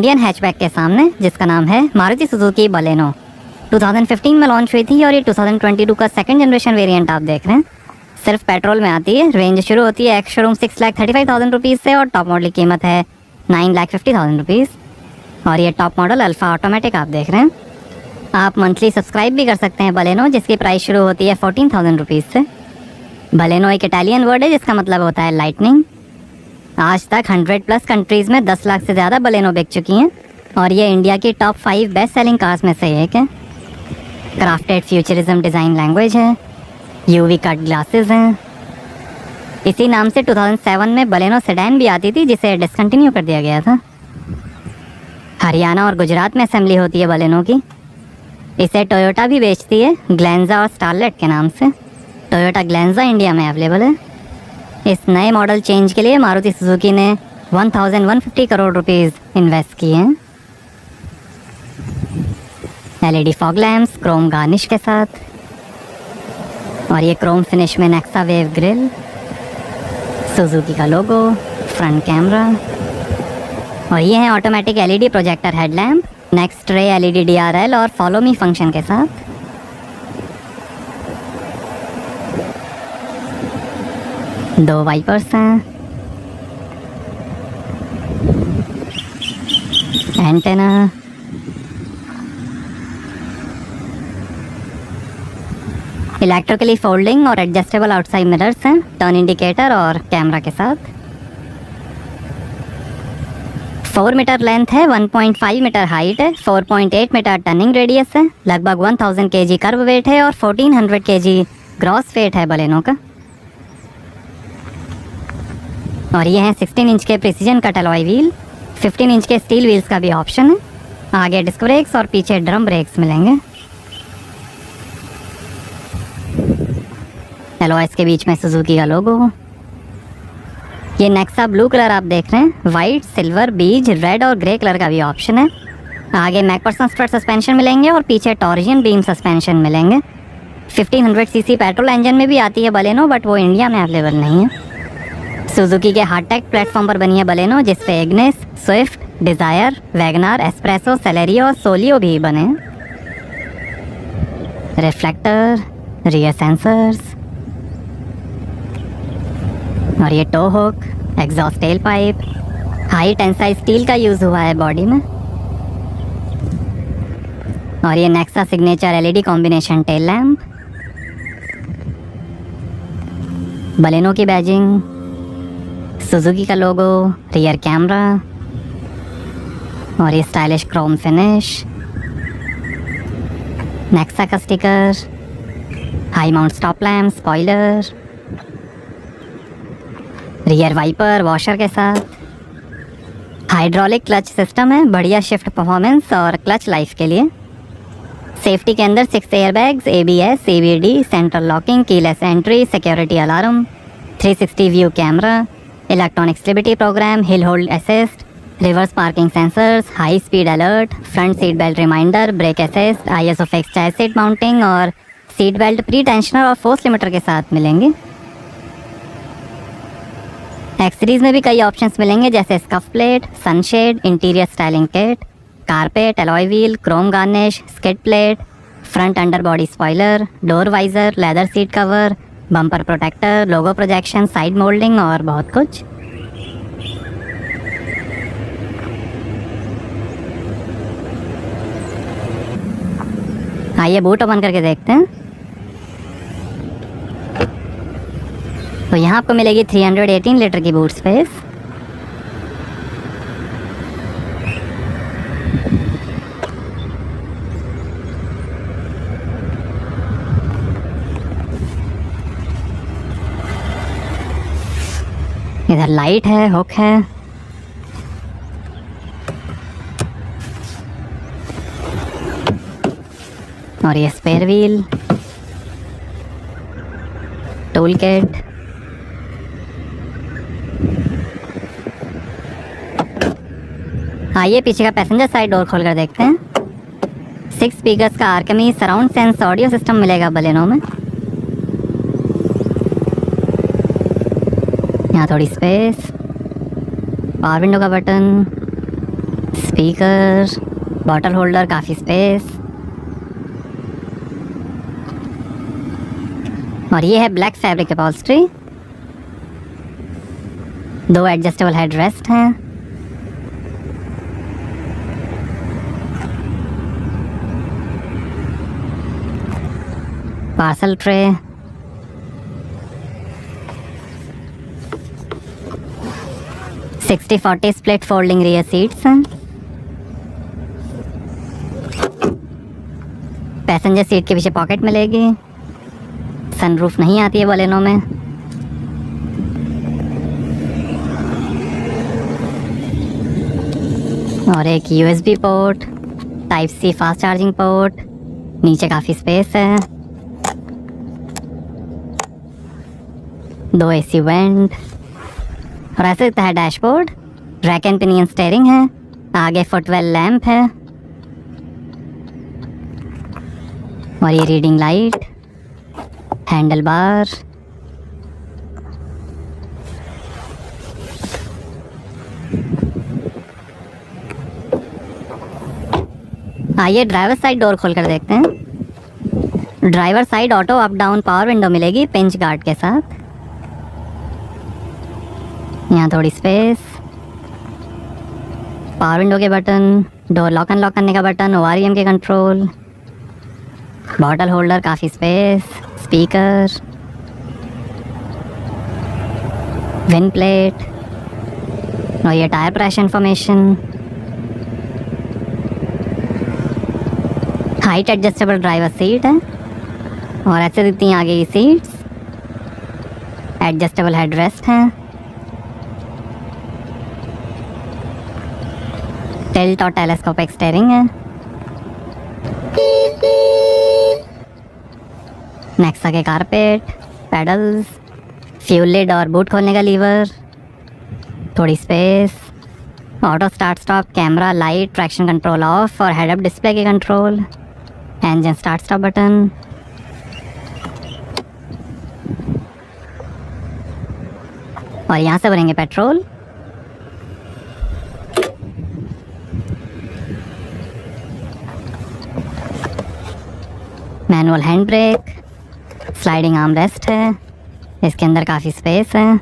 Indian hatchback के सामने, जिसका नाम है मारुति सुजुकी बलेनो। 2015 में लॉन्च हुई थी और ये 2022 का सेकंड जनरेशन वेरिएंट आप देख रहे हैं। सिर्फ पेट्रोल में आती है। रेंज शुरू होती है एक्स शोरूम 6,35,000 रुपीज़ से और टॉप मॉडल की कीमत है 9,50,000 रुपीज़। और ये टॉप मॉडल अल्फा ऑटोमेटिक आप देख रहे हैं। आप मंथली सब्सक्राइब भी कर सकते हैं बलेनो, जिसकी प्राइस शुरू होती है 14,000 रुपीज़ से। बलेनो एक इटालियन वर्ड है जिसका मतलब होता है लाइटनिंग। आज तक 100+ कंट्रीज़ में 10 लाख से ज़्यादा बलेनो बिक चुकी हैं और ये इंडिया की टॉप 5 बेस्ट सेलिंग कार्स में से एक है। क्राफ्टेड फ्यूचरिज्म डिज़ाइन लैंग्वेज है, यूवी कट ग्लासेस हैं। इसी नाम से 2007 में बलेनो सेडान भी आती थी, जिसे डिसकंटिन्यू कर दिया गया था। हरियाणा और गुजरात में असेंबली होती है बलेनो की। इसे टोयोटा भी बेचती है ग्लेंजा और स्टारलेट के नाम से। टोयोटा ग्लेंजा इंडिया में अवेलेबल है। इस नए मॉडल चेंज के लिए मारुति सुजुकी ने 1,150 करोड़ रुपीज़ इन्वेस्ट किए हैं। LED fog lamps Chrome garnish के साथ, और ये क्रोम फिनिश में नेक्सा वेव ग्रिल, सुजुकी का लोगो, फ्रंट कैमरा, और ये है automatic LED projector headlamp next रे LED DRL और फॉलो मी फंक्शन के साथ। दो वाइपर्स हैं, एंटेना, इलेक्ट्रिकली फोल्डिंग और एडजस्टेबल आउटसाइड मिरर्स हैं, टर्न इंडिकेटर और कैमरा के साथ। 4 मीटर लेंथ है, 1.5 मीटर हाइट है, 4.8 मीटर टर्निंग रेडियस है, लगभग 1000 kg कर्व वेट है और 1400 kg ग्रॉस वेट है बलेनो का। और ये है 16 इंच के precision cut alloy wheel, 15 inch के स्टील व्हील्स का भी ऑप्शन है। आगे डिस्क ब्रेक्स और पीछे ड्रम ब्रेक्स मिलेंगे। एलॉयस के बीच में सुजुकी का लोगो। ये नेक्सा ब्लू कलर आप देख रहे हैं, वाइट, सिल्वर, बीज, रेड और ग्रे कलर का भी ऑप्शन है। आगे मैकफरसन स्ट्रट सस्पेंशन मिलेंगे और पीछे टॉर्जियन बीम सस्पेंशन मिलेंगे। 1500 सीसी पेट्रोल इंजन में भी आती है बलेनो, बट वो इंडिया में अवेलेबल नहीं है। सुजुकी के हार्टेक प्लेटफॉर्म पर बनी है बलेनो, जिसपे Ignis, Swift, Dzire, WagonR, Espresso, Celerio और सोलियो भी बने हैं। रिफ्लेक्टर, रियर सेंसर्स, और ये tow hook, exhaust tail pipe, high tensile steel का यूज़ हुआ है बॉडी में। और ये Nexa signature LED combination tail lamp. Baleno की बैजिंग, सुजुकी का लोगो, रियर कैमरा, और ये स्टाइलिश क्रोम फिनिश, नेक्सा का sticker, high mount stop lamp, spoiler, rear wiper washer के साथ। हाइड्रोलिक क्लच सिस्टम है, बढ़िया शिफ्ट परफॉर्मेंस और क्लच लाइफ के लिए। सेफ्टी के अंदर 6 airbags, ABS, CBD, central locking, keyless entry, security alarm, 360 view camera, electronic stability program, hill hold assist, reverse parking sensors, high speed alert, front seat belt reminder, brake assist, ISO fix child seat mounting और seat belt pretensioner और force limiter के साथ मिलेंगे। X series में भी कई options मिलेंगे, जैसे scuff plate, sunshade, interior styling kit, carpet, alloy wheel, chrome garnish, skid plate, front under body spoiler, door visor, leather seat cover, bumper protector, logo projection, side moulding और बहुत कुछ। आइए boot open करके देखते हैं। तो यहाँ आपको मिलेगी 318 लीटर की बूट स्पेस। इधर लाइट है, हुक है, और ये स्पेयर व्हील, टूल किट, आइए पीछे का पैसेंजर साइड डोर खोल कर देखते हैं। 6 स्पीकर्स का Arkamys surround sense audio system मिलेगा बलेनो में। यहाँ थोड़ी स्पेस, पावर विंडो का बटन, स्पीकर, बॉटल होल्डर, काफ़ी स्पेस। और ये है black fabric upholstery. 2 adjustable head rest हैं। Parcel tray, sixty 40 split folding rear seats हैं। पैसेंजर सीट के पीछे पॉकेट मिलेगी। सनरूफ नहीं आती है बलेनो में। और एक USB port, type C fast charging port. नीचे काफ़ी स्पेस है। 2 AC वेंट। और ऐसे दिखता है dashboard. Rack and pinion steering है। आगे फुटवेल लैंप है। और ये रीडिंग लाइट, हैंडल बार। आइए ड्राइवर साइड डोर खोलकर देखते हैं। Driver side auto up down power window मिलेगी पिंच गार्ड के साथ। यहाँ थोड़ी स्पेस, पावर विंडो के बटन, डोर लॉक अनलॉक करने का बटन, OREM के कंट्रोल, बॉटल होल्डर, काफ़ी स्पेस, स्पीकर, विंड प्लेट। और ये tyre pressure information. Height adjustable driver seat है। और ऐसे दिखती हैं आगे की सीट्स। एडजस्टेबल हेड रेस्ट हैं। टिल्ट और टेलेस्कोपिक स्टीयरिंग है। नेक्सा के कारपेट, पेडल्स, फ्यूल लिड और बूट खोलने का लीवर, थोड़ी space, auto start stop, camera, light, traction control of और हेड अप डिस्प्ले के control, engine start stop button. और यहाँ से भरेंगे petrol. Manual hand brake, sliding arm rest है। इसके अंदर काफ़ी स्पेस है।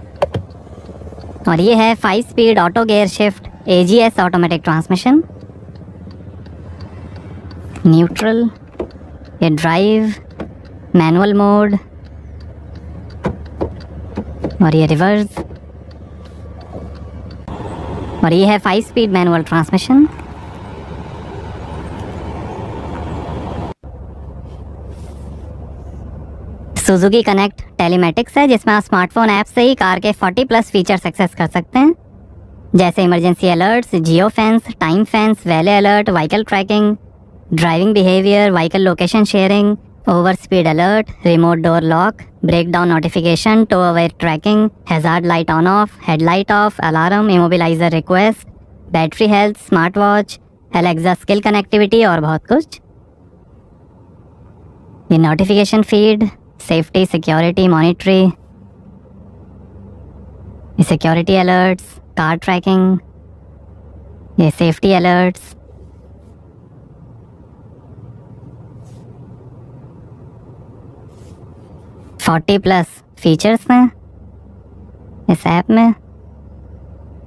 और ये है 5 speed auto gear shift AGS automatic transmission. Neutral, ये ड्राइव, मैनुअल मोड और ये रिवर्स। और ये है 5 speed manual transmission. Suzuki connect telematics है, जिसमें आप स्मार्टफोन ऐप से ही कार के 40+ फीचर्स एक्सेस कर सकते हैं, जैसे emergency alerts, geo fence, time fence, valet alert, vehicle tracking, driving behaviour, vehicle location sharing, over speed alert, remote door lock, breakdown notification, tow away tracking, hazard light on off, headlight off, alarm, immobiliser request, battery health, smart watch, Alexa skill connectivity और बहुत कुछ। ये notification feed, safety security monitory, security alerts, car tracking, ये safety alerts. +40 features हैं इस app में।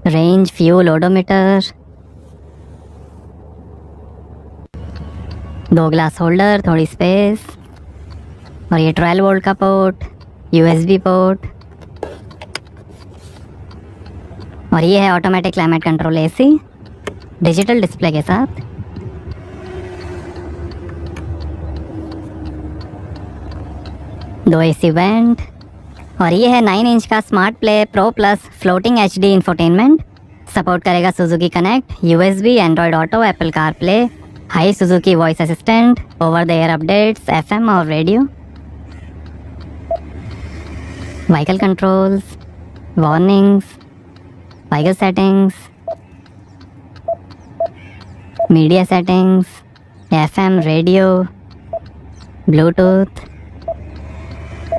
Range, fuel, odometer, 2 glass holder, थोड़ी space और ये 12 वोल्ट का पोर्ट, USB पोर्ट। और ये है automatic climate control AC digital display के साथ। दो AC वेंट। और ये है 9 इंच का smart play pro plus floating HD infotainment. Support करेगा Suzuki connect, USB, Android auto, Apple car play, hi Suzuki voice assistant, over the air updates, FM और radio. Vehicle controls, warnings, vehicle settings, media settings, FM, radio, bluetooth,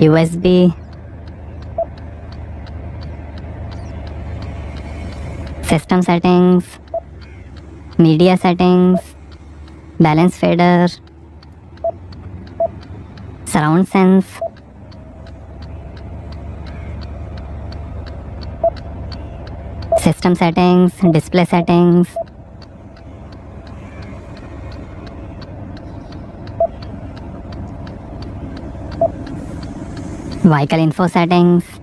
USB, system settings, media settings, balance fader, surround sense, system settings, display settings, vehicle info settings,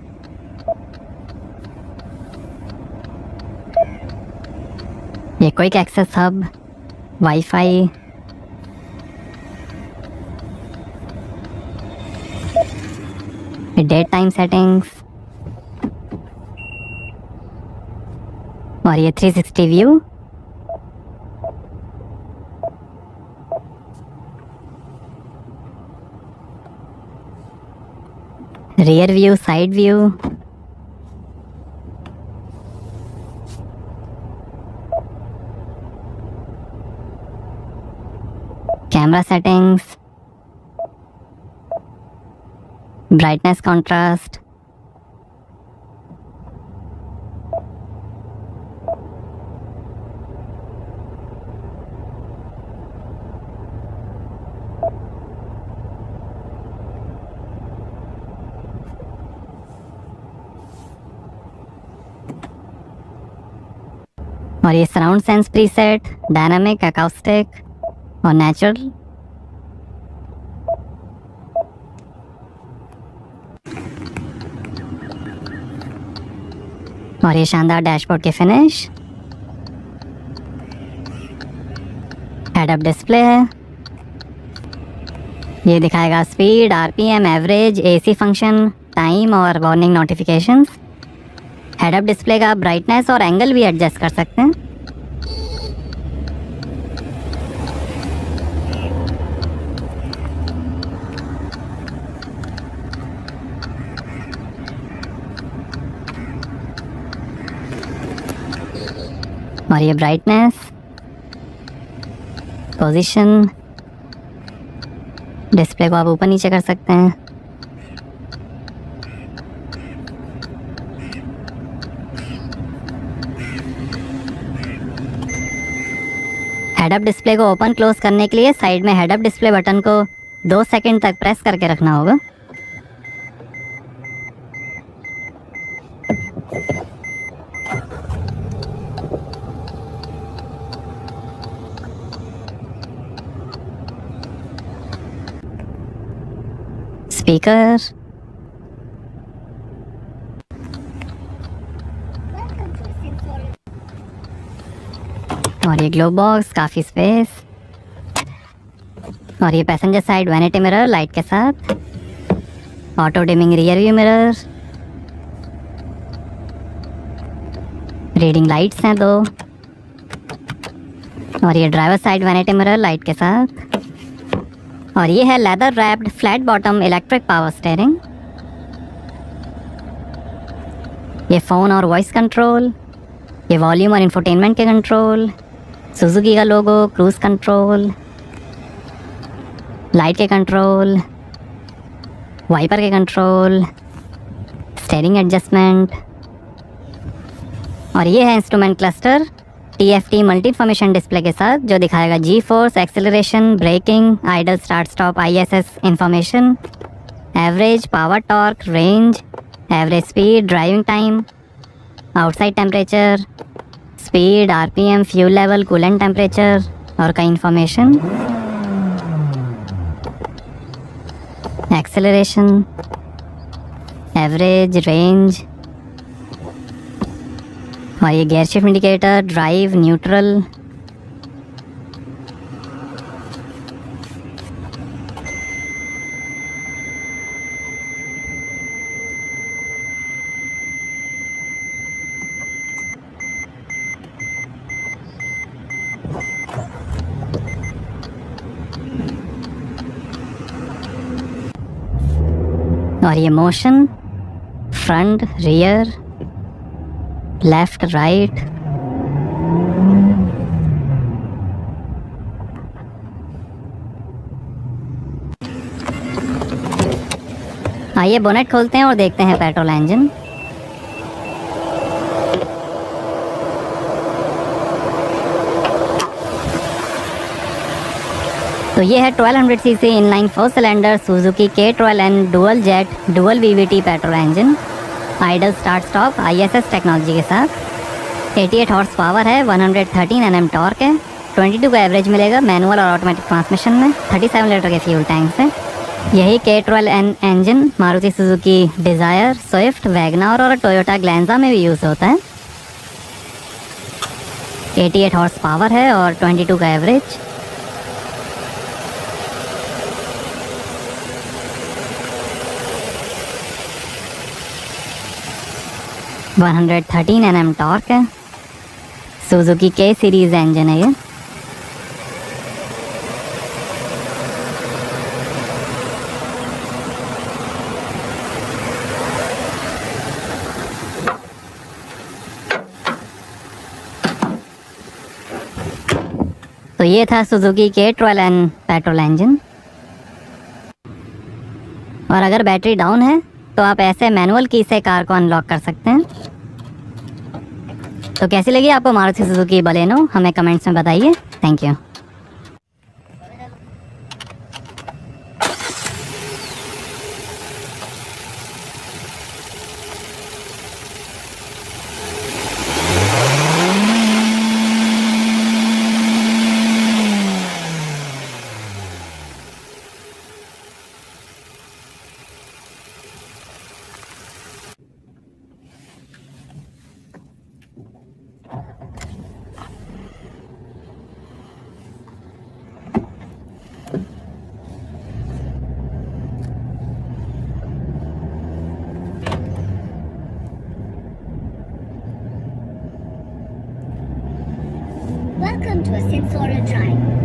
ये quick access hub, wifi, date time settings और ये 360 view, rear view, side view, camera settings, brightness contrast, और ये surround sense preset, dynamic, acoustic और natural. और ये शानदार dashboard के फिनिश, हेड अप डिस्प्ले है, ये दिखाएगा speed, RPM, average, AC function, time और warning notifications. Head up display का ब्राइटनेस और एंगल भी एडजस्ट कर सकते हैं। और ये ब्राइटनेस, पोजीशन, डिस्प्ले को आप ऊपर नीचे कर सकते हैं। हेड अप डिस्प्ले को ओपन क्लोज करने के लिए साइड में हेड अप डिस्प्ले बटन को 2 सेकंड तक प्रेस करके रखना होगा। स्पीकर, और ये ग्लो बॉक्स, काफी स्पेस, और ये passenger side vanity mirror light के साथ, auto dimming rear view mirror, reading lights हैं 2, और ये driver side vanity mirror light के साथ, और ये है leather wrapped flat bottom electric power steering. ये फ़ोन और वॉइस कंट्रोल, ये वॉल्यूम और इंफोटेनमेंट के कंट्रोल, सुजुकी का लोगो, क्रूज कंट्रोल, लाइट के कंट्रोल, वाइपर के कंट्रोल, स्टीयरिंग एडजस्टमेंट, और ये है instrument cluster TFT multi information display के साथ, जो दिखाएगा G force, acceleration, braking, idle, start stop, ISS information, average, power torque, range, average speed, driving time, outside temperature, speed, RPM, fuel level, coolant temperature और कई information, acceleration, average, range, और ये gear shift indicator, drive, neutral, और ये motion, front, rear, left, right, आइए bonnet खोलते हैं और देखते हैं पेट्रोल इंजन। तो ये है 1200 CC inline 4 cylinder Suzuki K12N dual jet dual VVT petrol engine, idol start stop ISS technology के साथ। 88 हॉर्स पावर है, 113 Nm टॉर्क है, 22 का एवरेज मिलेगा मैनुअल और ऑटोमेटिक ट्रांसमिशन में, 37 लीटर के फ्यूल टैंक से। यही K12N engine Maruti Suzuki desire, Swift, Wagner और टोयोटा ग्लैंजा में भी यूज़ होता है। 88 हॉर्स पावर है और 22 का एवरेज। (113 Nm टॉर्क है, सुजुकी K सीरीज इंजन है ये। तो ये था सुजुकी K12N पेट्रोल इंजन। और अगर बैटरी डाउन है तो आप ऐसे मैनुअल की से कार को अनलॉक कर सकते हैं। तो कैसी लगी आपको मारुति सुजुकी बलेनो, हमें कमेंट्स में बताइए। Thank you. Welcome to Ascensora Drive.